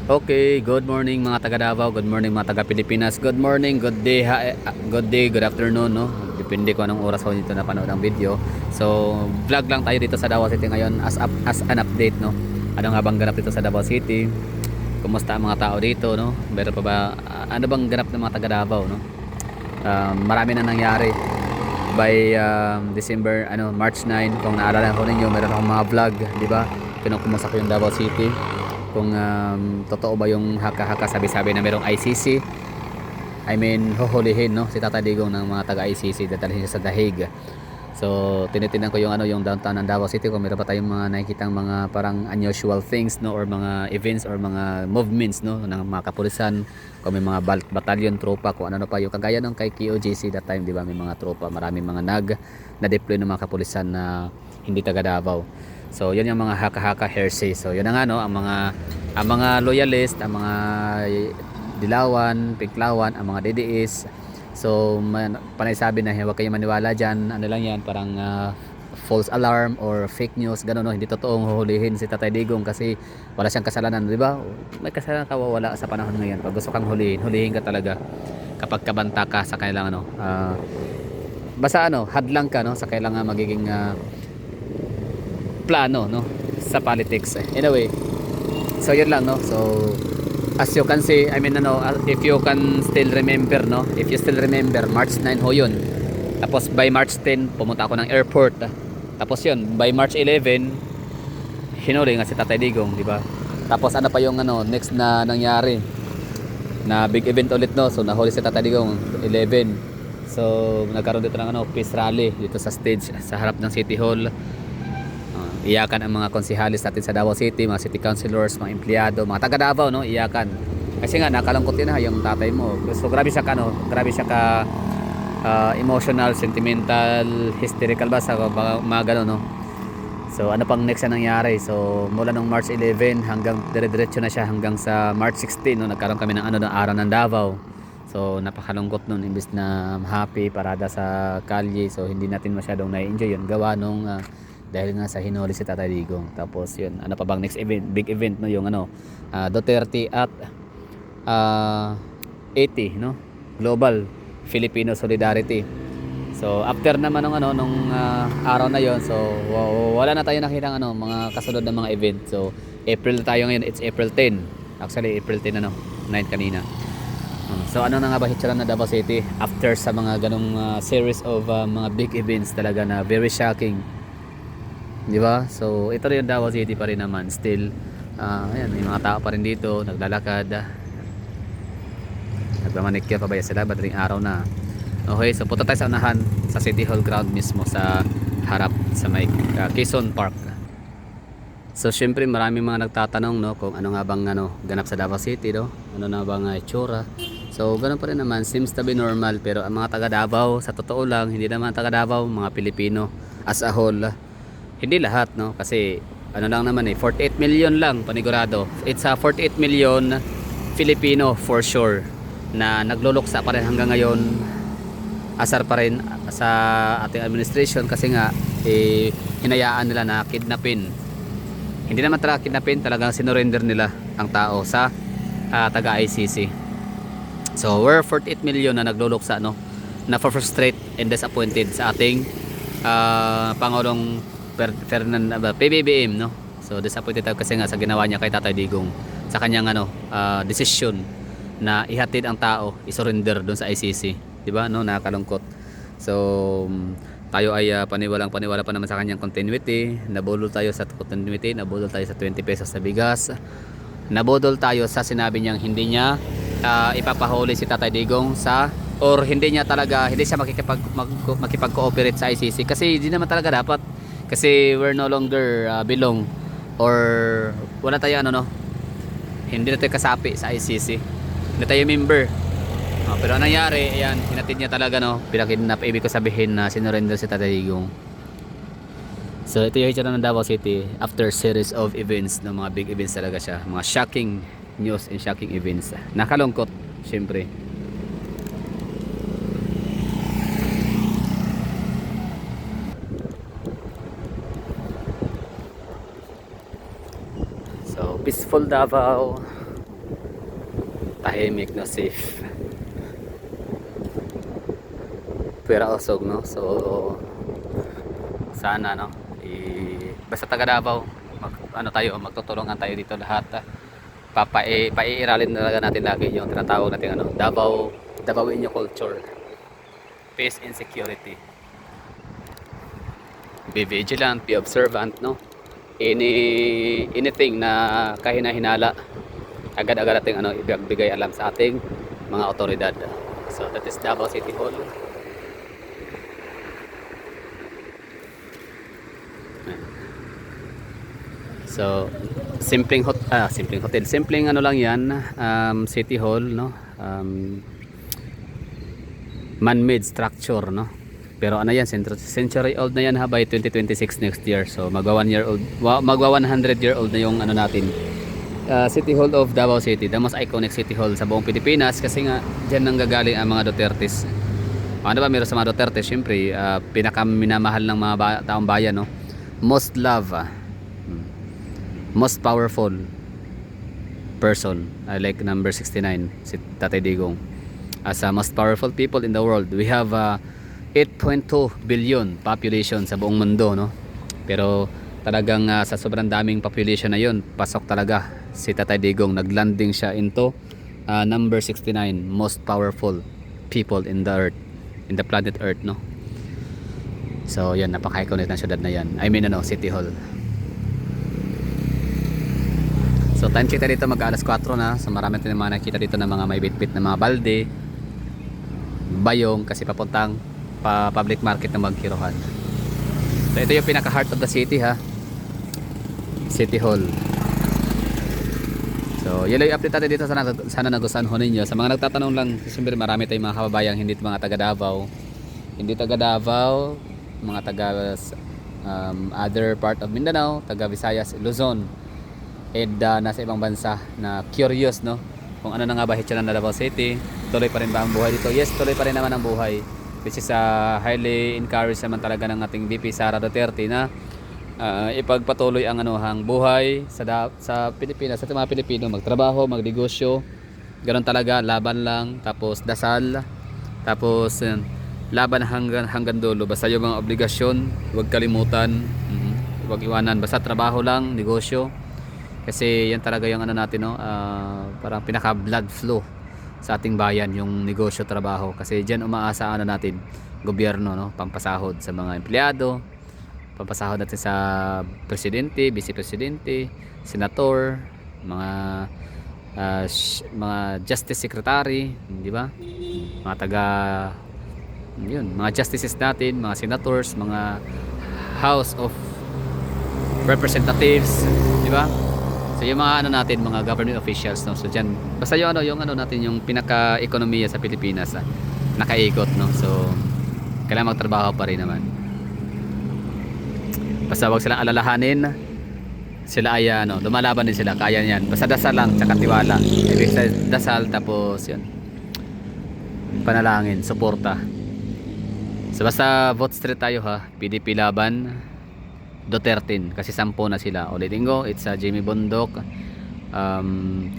Okay, good morning mga taga Davao, good morning mga taga Pilipinas, good morning, good day, good afternoon, no? Depende kung anong oras ko dito napanood ang video. So, vlog lang tayo dito sa Davao City ngayon as an update, no? Ano nga bang ganap dito sa Davao City? Kumusta ang mga tao dito, no? Meron pa ba ano bang ganap ng mga taga Davao, no? Marami na nangyari by March 9, kung naalala ko ninyo, meron akong mga vlog, di ba? Kinukumusta ko yung Davao City kung totoo ba yung haka-haka sabi-sabi na merong ICC. I mean, huhulihin, no, si Tata Digong ng mga taga-ICC, dadalhin siya sa The Hague. So, tinitingnan ko yung downtown ng Davao City kung meron pa tayong mga nakikitang mga parang unusual things, no, or mga events or mga movements, no, ng mga kapulisan, kung may mga battalion, tropa, kung ano pa yung kagaya nung kay QOJC that time, di ba, may mga tropa, maraming mga na-deploy ng mga kapulisan na hindi taga Davao. So, yun yung mga haka-haka hearsay. So, yun na nga, no, ang mga loyalist, ang mga Dilawan, Pinklawan, ang mga DDS. So, panay sabi na huwag kayong maniwala dyan. Ano lang yan, parang false alarm or fake news, gano'n, no. Hindi totoong huhulihin si Tatay Digong kasi wala siyang kasalanan, di ba? May kasalanan ka, wala sa panahon ngayon. Pag gusto kang hulihin ka talaga kapag kabanta ka sa kailangan, basta hadlang ka, no, sa kailangan magiging plano, no, sa politics. Anyway, so yun lang, no. So as you can see, if you can still remember, no, if you still remember, March 9 ho yun. Tapos by March 10 pumunta ako ng airport. Tapos yun, by March 11 hinuli nga si Tatay Digong, di ba? Tapos ano pa yung next na nangyari na big event ulit, no. So nahuli si Tatay Digong 11. So nagkaroon dito ng peace rally dito sa stage sa harap ng City Hall. Iyakan ang mga konsihalis natin sa Davao City, mga city councilors, mga empleyado, mga taga Davao, no, iyakan. Kasi nga nakalungkot din yung tatay mo. So grabe siya ka emotional, sentimental, hysterical ba sa mga gano'n, no. So ano pang next na nangyari? So mula nung March 11 hanggang dire-diretso na siya hanggang sa March 16, no, nagkaroon kami ng araw ng Davao. So napakalungkot nun, imbis na happy parada sa kalye. So hindi natin masyadong na-enjoy yun gawa nung dahil nga sa hinuli si Tatay Digong. Tapos yun, ano pa bang next event, big event, no, yung Duterte at 80, no, Global Filipino Solidarity. So after naman nung araw na yon, so wala na tayo nakita mga kasunod na mga event. So April tayo ngayon, it's April 10. Actually April 10 9 kanina. So ano na nga ba hitsura na Davao City after sa mga ganong series of mga big events talaga na very shocking, di ba? So ito rin yung Davao City pa rin naman still. Ayan, may mga tao pa rin dito naglalakad, nagmamanikya pa ba sila, badring araw na. Okay, so punta tayo sa unahan sa City Hall ground mismo sa harap sa may Quezon Park. So syempre maraming mga nagtatanong, no, kung ano nga bang ganap sa Davao City, no? Ano na bang itsura. So ganun pa rin naman, seems to be normal, pero ang mga taga Davao sa totoo lang, hindi naman taga Davao, mga Pilipino as a whole, hindi lahat, no, kasi lang naman 48 million lang panigurado. It's 48 million Filipino for sure na nagluluksa pa rin hanggang ngayon. Asar pa rin sa ating administration kasi nga hinayaan nila na kidnapin. Hindi naman talaga kidnapin, talagang sinurrender nila ang tao sa taga ICC. So we're 48 million na nagluluksa, no, na frustrate and disappointed sa ating Pangulong PBBM, no. So disappointed tayo kasi nga sa ginawa niya kay Tatay Digong, sa kanyang decision na ihatid ang tao, isurrender doon sa ICC, di ba, no, nakakalungkot. So tayo ay paniwala pa naman sa kanyang continuity. Nabudol tayo sa continuity, nabudol tayo sa 20 pesos sa bigas, nabudol tayo sa sinabi niyang hindi niya ipapahuli si Tatay Digong or hindi siya makipag-cooperate sa ICC kasi hindi naman talaga dapat, kasi we're no longer belong or wala tayo hindi na tayo kasapi sa ICC, hindi tayo member. Pero ang nangyari, ayan, hinatid niya talaga, no, pinakidnap. Ibig ko sabihin na sinurrender si Tatay Digong. So ito yung hitsura ng Davao City after series of events, no, mga big events talaga siya, mga shocking news and shocking events. Nakalungkot syempre. So peaceful Davao, tahimik, no, safe. Pero usog, no. So sana, no, basta taga Davao, ano tayo, magtutulungan tayo dito lahat. Paiiralin talaga natin lagi yung tinatawag natin ano, Davaoeño culture. Peace and security. Be vigilant, be observant, no. Anything na kahina-hinala, agad-agad nating ano, ibigay alam sa ating mga otoridad. So that is Davao City Hall. So simpleng hotel, simpleng ano lang yan, City Hall, no. Man-made structure, no. Pero ano yan, century old na yan ha, by 2026 next year. So magwa 1 year old, magwa 100 year old na yung ano natin, City Hall of Davao City, the most iconic City Hall sa buong Pilipinas, kasi nga dyan nanggagaling ang mga Dutertes. Ano ba meron sa mga Duterte? Siyempre, pinakaminamahal ng mga taong bayan, no. Most love, most powerful person, I like number 69, si Tatay Digong. As most powerful people in the world, we have 8.2 billion population sa buong mundo, no. Pero talagang sa sobrang daming population na yun, pasok talaga si Tatay Digong, naglanding siya into number 69 most powerful people in the earth, in the planet earth, no. So yan, napaka-iconic na syudad na yan, I mean ano, City Hall. So time check dito, mag alas 4 na. So marami tayong mga nakita dito na mga may bitbit na mga balde, bayong, kasi papuntang public market na Magkiruhan. So ito yung pinaka heart of the city ha, City Hall. So yun lang yung update natin dito. Sana nagustuhan ho ninyo. Sa mga nagtatanong lang, siyempre marami tayong mga kababayang hindi mga taga Davao, mga taga other part of Mindanao, taga Visayas, Luzon, and nasa ibang bansa na curious, no, kung ano na nga ba hitsura ng Davao City. Tuloy pa rin ba ang buhay dito? Yes, tuloy pa rin naman ang buhay. This is highly encouraged naman talaga ng ating VP Sara Duterte na ipagpatuloy ang hang buhay sa Pilipinas, sa mga Pilipino, magtrabaho, magnegosyo, ganoon talaga, laban lang, tapos dasal, tapos laban hanggang dulo. Basta yung mga obligasyon, huwag kalimutan, huwag iwanan, basta trabaho lang, negosyo. Kasi yan talaga yung natin, no, parang pinaka blood flow sa ating bayan, yung negosyo, trabaho. Kasi diyan umaasa natin, gobyerno, no, pampasahod sa mga empleyado, pampasahod natin sa presidente, vice presidente, senator, mga justice secretary, di ba? Mga taga mga justices natin, mga senators, mga House of Representatives, di ba? So yung mga natin, mga government officials, no. So diyan, basta yung natin, yung pinaka-ekonomiya sa Pilipinas, nakaikot, no. So kailangan magtrabaho pa rin naman. Basta wag silang alalahanin, sila ay lumalaban din sila, kaya niyan. Basta dasal lang, tsaka tiwala. Ibig sabihin, dasal, tapos yun, panalangin, suporta. So basta vote straight tayo ha, PDP laban Duterte, kasi 10 na sila. Ulitin ko, it's Jamie Bondoc,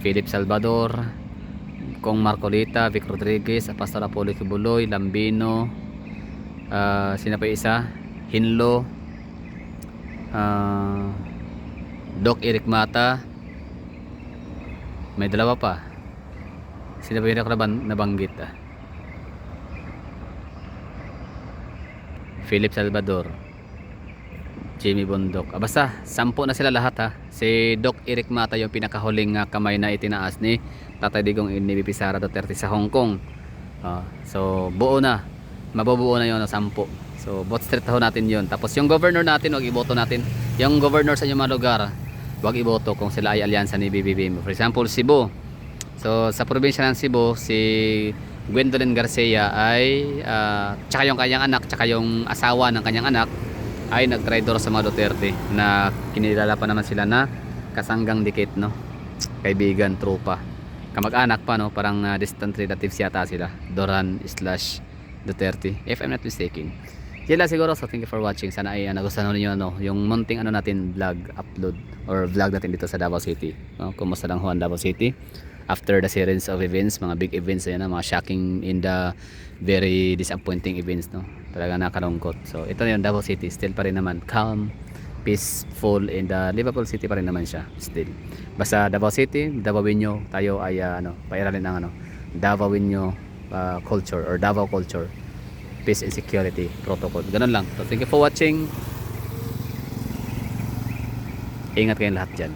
Philip Salvador, Kong Marcolita, Vic Rodriguez, Pastor Apollo Kibuloy, Lambino, sino pa isa, Hinlo, Doc Eric Mata, may dalawa pa, sino ba yun ako nabanggit, Philip Salvador, Jamie Bondoc, basta 10 na sila lahat ha. Si Doc Eric Mata yung pinakahuling kamay na itinaas ni Tatay Digong ni VP Sara Duterte sa Hong Kong. So buo na, mabubuo na yun, 10. So vote straight ho natin yun. Tapos yung governor natin, wag iboto natin. Yung governor sa inyong mga lugar, wag iboto kung sila ay alyansa ni BBM. For example, Cebu. So sa probinsya ng Cebu, si Gwendolyn Garcia ay tsaka yung kanyang anak, tsaka yung asawa ng kanyang anak ay nag-traitor sa mga Duterte, na kinilala pa naman sila na kasanggang dikit, no, kaibigan, tropa, kamag-anak pa, no, parang distant relatives yata sila, Doran/Duterte, if I'm not mistaken. Yan lang siguro. So thank you for watching. Sana ay nagustuhan niyo yung munting natin vlog upload or vlog natin dito sa Davao City, no? Kumusta lang ho ang Davao City. after the series of events, mga big events yan, mga shocking in the very disappointing events, no. Talaga nakalungkot. So ito na yung Davao City, still pa rin naman calm, peaceful, in the Liverpool City pa rin naman siya still. Basta Davao City, Davaoenyo, tayo ay pairalin ng Davaoenyo culture or Davao culture, peace and security protocol. Ganun lang. So thank you for watching. Ingat kayong lahat dyan.